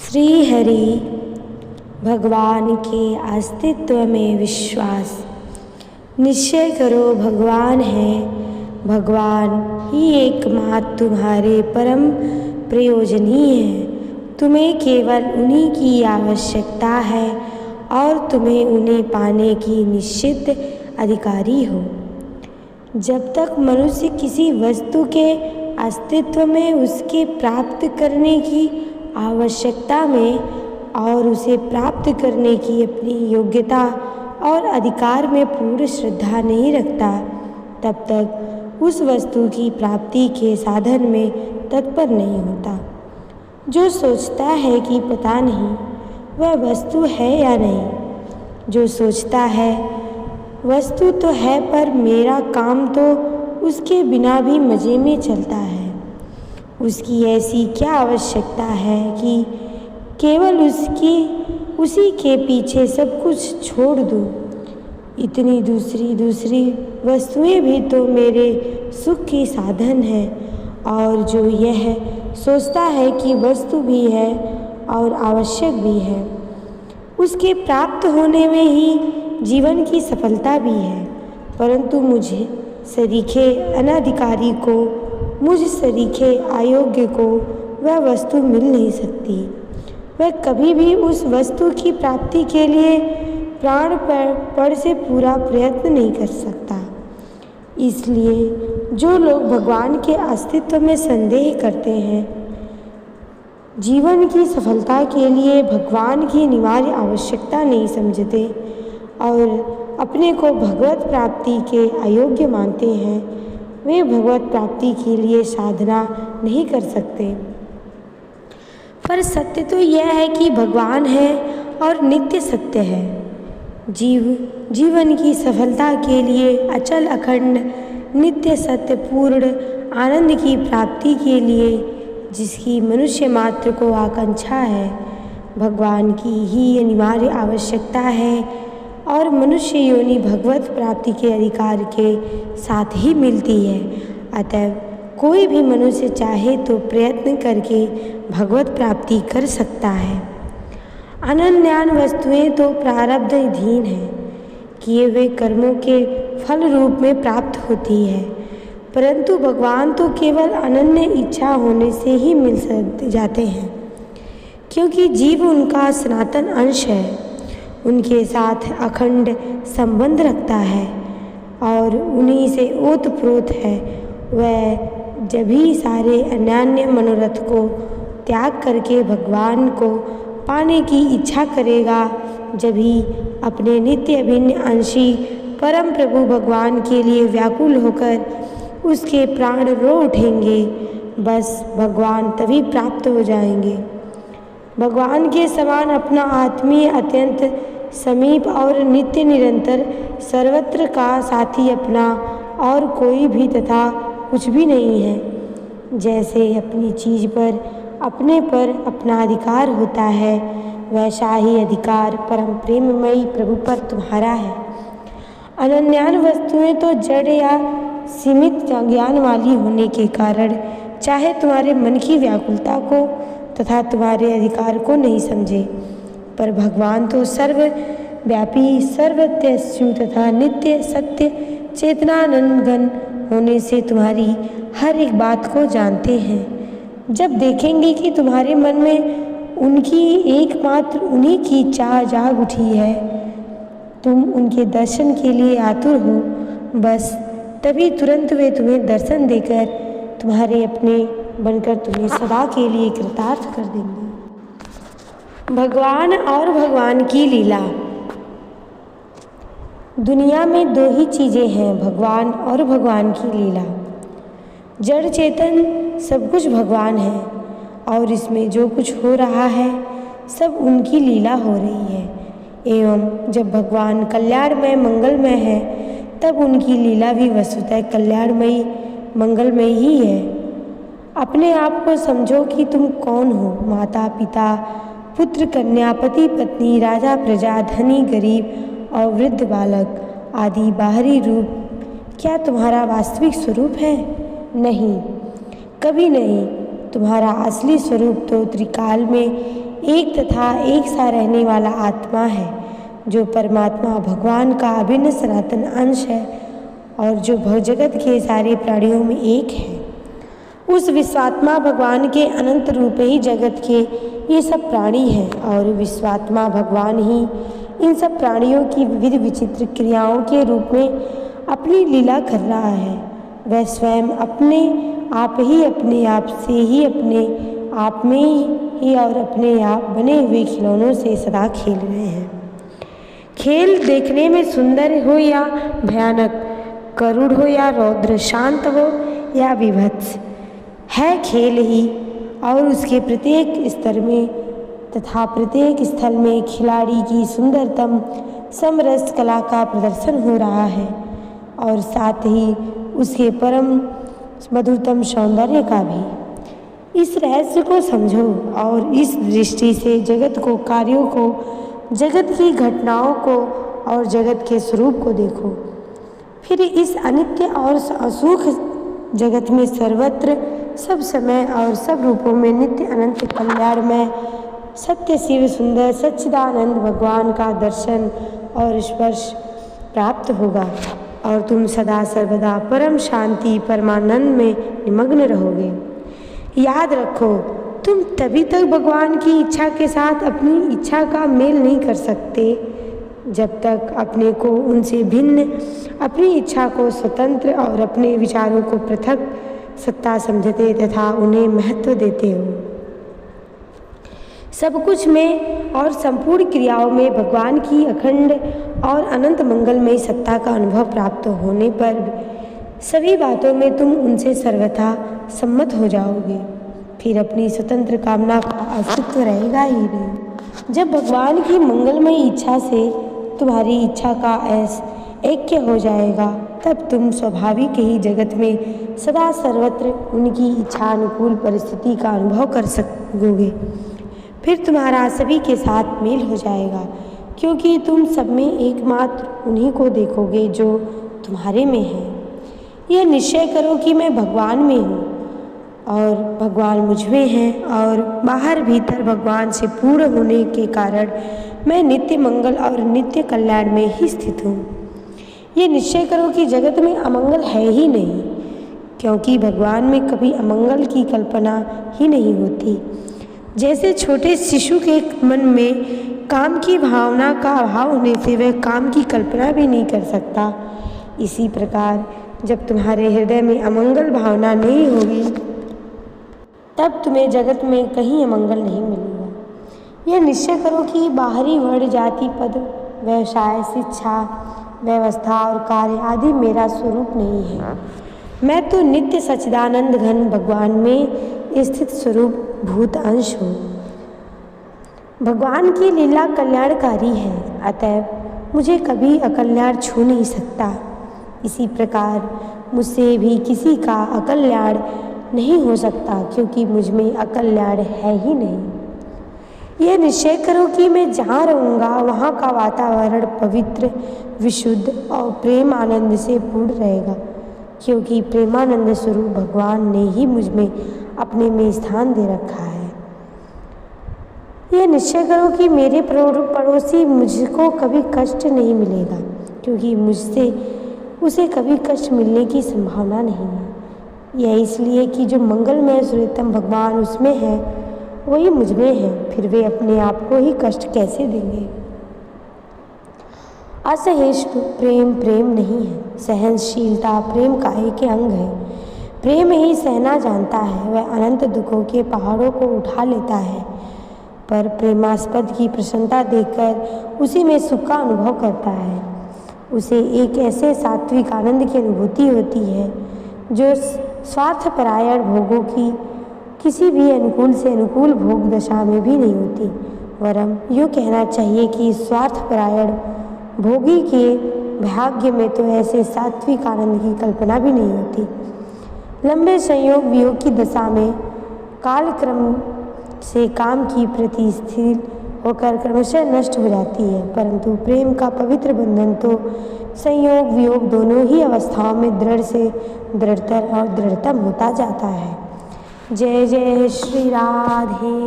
श्री हरि भगवान के अस्तित्व में विश्वास। निश्चय करो भगवान है, भगवान ही एकमात्र तुम्हारे परम प्रयोजनीय है। तुम्हें केवल उन्हीं की आवश्यकता है और तुम्हें उन्हें पाने की निश्चित अधिकारी हो। जब तक मनुष्य किसी वस्तु के अस्तित्व में, उसके प्राप्त करने की आवश्यकता में और उसे प्राप्त करने की अपनी योग्यता और अधिकार में पूर्ण श्रद्धा नहीं रखता, तब तक उस वस्तु की प्राप्ति के साधन में तत्पर नहीं होता। जो सोचता है कि पता नहीं वह वस्तु है या नहीं, जो सोचता है वस्तु तो है पर मेरा काम तो उसके बिना भी मज़े में चलता है, उसकी ऐसी क्या आवश्यकता है कि केवल उसी के पीछे सब कुछ छोड़ दूँ। इतनी दूसरी वस्तुएं भी तो मेरे सुख की साधन है, और जो यह सोचता है कि वस्तु भी है और आवश्यक भी है, उसके प्राप्त होने में ही जीवन की सफलता भी है। परंतु मुझे सरीखे अनाधिकारी को, मुझ सरीखे अयोग्य को वह वस्तु मिल नहीं सकती। वह कभी भी उस वस्तु की प्राप्ति के लिए प्राणपण से पूरा प्रयत्न नहीं कर सकता। इसलिए जो लोग भगवान के अस्तित्व में संदेह करते हैं, जीवन की सफलता के लिए भगवान की अनिवार्य आवश्यकता नहीं समझते और अपने को भगवत प्राप्ति के अयोग्य मानते हैं, वे भगवत प्राप्ति के लिए साधना नहीं कर सकते। पर सत्य तो यह है कि भगवान है और नित्य सत्य है। जीवन की सफलता के लिए अचल अखंड नित्य सत्य पूर्ण आनंद की प्राप्ति के लिए जिसकी मनुष्य मात्र को आकांक्षा है, भगवान की ही अनिवार्य आवश्यकता है और मनुष्य योनि भगवत प्राप्ति के अधिकार के साथ ही मिलती है। अतः कोई भी मनुष्य चाहे तो प्रयत्न करके भगवत प्राप्ति कर सकता है। अनन्यान वस्तुएं तो प्रारब्ध अधीन है, किए हुए कर्मों के फल रूप में प्राप्त होती है, परंतु भगवान तो केवल अनन्य इच्छा होने से ही मिल जाते हैं, क्योंकि जीव उनका सनातन अंश है, उनके साथ अखंड संबंध रखता है और उन्हीं से ओतप्रोत है। वह जब ही सारे अन्यान्य मनोरथ को त्याग करके भगवान को पाने की इच्छा करेगा, जब ही अपने नित्य अभिन्न अंशी परम प्रभु भगवान के लिए व्याकुल होकर उसके प्राण रो उठेंगे, बस भगवान तभी प्राप्त हो जाएंगे। भगवान के समान अपना आत्मीय अत्यंत समीप और नित्य निरंतर सर्वत्र का साथी अपना और कोई भी तथा कुछ भी नहीं है। जैसे अपनी चीज़ पर अपना अधिकार होता है, वैसा ही अधिकार परम प्रेममयी प्रभु पर तुम्हारा है। अनन्यान वस्तुएं तो जड़ या सीमित ज्ञान वाली होने के कारण चाहे तुम्हारे मन की व्याकुलता को तथा तुम्हारे अधिकार को नहीं समझे, पर भगवान तो सर्वव्यापी सर्वत्यस्यु तथा नित्य सत्य चेतनानंदघन होने से तुम्हारी हर एक बात को जानते हैं। जब देखेंगे कि तुम्हारे मन में उनकी एकमात्र उन्हीं की चाह जाग उठी है, तुम उनके दर्शन के लिए आतुर हो, बस तभी तुरंत वे तुम्हें दर्शन देकर तुम्हारे अपने बनकर तुम्हें सदा के लिए कृतार्थ कर देंगे। भगवान और भगवान की लीला। दुनिया में दो ही चीज़ें हैं, भगवान और भगवान की लीला। जड़ चेतन सब कुछ भगवान है और इसमें जो कुछ हो रहा है सब उनकी लीला हो रही है। एवं जब भगवान कल्याणमय मंगलमय है, तब उनकी लीला भी वस्तुतः कल्याणमयी मंगलमय ही है। अपने आप को समझो कि तुम कौन हो। माता पिता पुत्र कन्या पति पत्नी राजा प्रजा धनी गरीब और वृद्ध बालक आदि बाहरी रूप क्या तुम्हारा वास्तविक स्वरूप है? नहीं, कभी नहीं। तुम्हारा असली स्वरूप तो त्रिकाल में एक तथा एक सा रहने वाला आत्मा है, जो परमात्मा भगवान का अभिन्न सनातन अंश है और जो जगत के सारे प्राणियों में एक है। उस विश्वात्मा भगवान के अनंत रूप ही जगत के ये सब प्राणी हैं और विश्वात्मा भगवान ही इन सब प्राणियों की विविध विचित्र क्रियाओं के रूप में अपनी लीला कर रहा है। वह स्वयं अपने आप ही अपने आप से ही अपने आप में ही और अपने आप बने हुए खिलौनों से सदा खेल रहे हैं। खेल देखने में सुंदर हो या भयानक, करुण हो या रौद्र, शांत हो या विभत्स, है खेल ही और उसके प्रत्येक स्तर में तथा प्रत्येक स्थल में खिलाड़ी की सुंदरतम समरस कला का प्रदर्शन हो रहा है और साथ ही उसके परम मधुरतम सौंदर्य का भी। इस रहस्य को समझो और इस दृष्टि से जगत को, कार्यों को, जगत की घटनाओं को और जगत के स्वरूप को देखो। फिर इस अनित्य और असुख जगत में सर्वत्र, सब समय और सब रूपों में नित्य अनंत कल्याणमय सत्य शिव सुंदर सच्चिदानंद भगवान का दर्शन और स्पर्श प्राप्त होगा और तुम सदा सर्वदा परम शांति परमानंद में निमग्न रहोगे। याद रखो, तुम तभी तक भगवान की इच्छा के साथ अपनी इच्छा का मेल नहीं कर सकते जब तक अपने को उनसे भिन्न, अपनी इच्छा को स्वतंत्र और अपने विचारों को पृथक सत्ता समझते तथा उन्हें महत्व देते हो। सब कुछ में और संपूर्ण क्रियाओं में भगवान की अखंड और अनंत मंगलमय सत्ता का अनुभव प्राप्त होने पर सभी बातों में तुम उनसे सर्वथा सम्मत हो जाओगे। फिर अपनी स्वतंत्र कामना का अस्तित्व रहेगा ही नहीं। जब भगवान की मंगलमय इच्छा से तुम्हारी इच्छा का ऐक्य हो जाएगा, तब तुम स्वाभाविक ही जगत में सदा सर्वत्र उनकी इच्छा अनुकूल परिस्थिति का अनुभव कर सकोगे। फिर तुम्हारा सभी के साथ मेल हो जाएगा, क्योंकि तुम सब में एकमात्र उन्हीं को देखोगे जो तुम्हारे में है। यह निश्चय करो कि मैं भगवान में हूँ और भगवान मुझ में हैं और बाहर भीतर भगवान से पूर्ण होने के कारण मैं नित्य मंगल और नित्य कल्याण में ही स्थित हूँ। ये निश्चय करो कि जगत में अमंगल है ही नहीं, क्योंकि भगवान में कभी अमंगल की कल्पना ही नहीं होती। जैसे छोटे शिशु के मन में काम की भावना का अभाव होने से वह काम की कल्पना भी नहीं कर सकता, इसी प्रकार जब तुम्हारे हृदय में अमंगल भावना नहीं होगी, तब तुम्हें जगत में कहीं अमंगल नहीं मिलेगा। यह निश्चय करो कि बाहरी वर्ण, जाति, पद, व्यवसाय, शिक्षा, व्यवस्था और कार्य आदि मेरा स्वरूप नहीं है। मैं तो नित्य सच्चिदानंद घन भगवान में स्थित स्वरूप भूत अंश हूँ। भगवान की लीला कल्याणकारी है, अतएव मुझे कभी अकल्याण छू नहीं सकता। इसी प्रकार मुझसे भी किसी का अकल्याण नहीं हो सकता, क्योंकि मुझ में अकल्याण है ही नहीं। यह निश्चय करो कि मैं जहाँ रहूँगा वहाँ का वातावरण पवित्र, विशुद्ध और प्रेम आनंद से पूर्ण रहेगा, क्योंकि प्रेमानंद स्वरूप भगवान ने ही मुझ में अपने में स्थान दे रखा है। यह निश्चय करो कि मेरे पड़ोसी मुझको कभी कष्ट नहीं मिलेगा, क्योंकि मुझसे उसे कभी कष्ट मिलने की संभावना नहीं है। यह इसलिए कि जो मंगलमय सर्वोत्तम भगवान उसमें है वही मुझ में है, फिर वे अपने आप को ही कष्ट कैसे देंगे। असहिष्णु प्रेम प्रेम नहीं है, सहनशीलता प्रेम का एक अंग है। प्रेम ही सहना जानता है, वह अनंत दुखों के पहाड़ों को उठा लेता है, पर प्रेमास्पद की प्रसन्नता देखकर उसी में सुख का अनुभव करता है। उसे एक ऐसे सात्विक आनंद की अनुभूति होती है जो स्वार्थपरायण भोगों की किसी भी अनुकूल से अनुकूल भोग दशा में भी नहीं होती। वरम यूँ कहना चाहिए कि स्वार्थपरायण भोगी के भाग्य में तो ऐसे सात्विक आनंद की कल्पना भी नहीं होती। लंबे संयोग वियोग की दशा में कालक्रम से काम की प्रति स्थिर होकर क्रमशः नष्ट हो जाती है, परंतु प्रेम का पवित्र बंधन तो संयोग वियोग दोनों ही अवस्थाओं में दृढ़ से दृढ़तर और दृढ़तम होता जाता है। जय जय श्री राधे।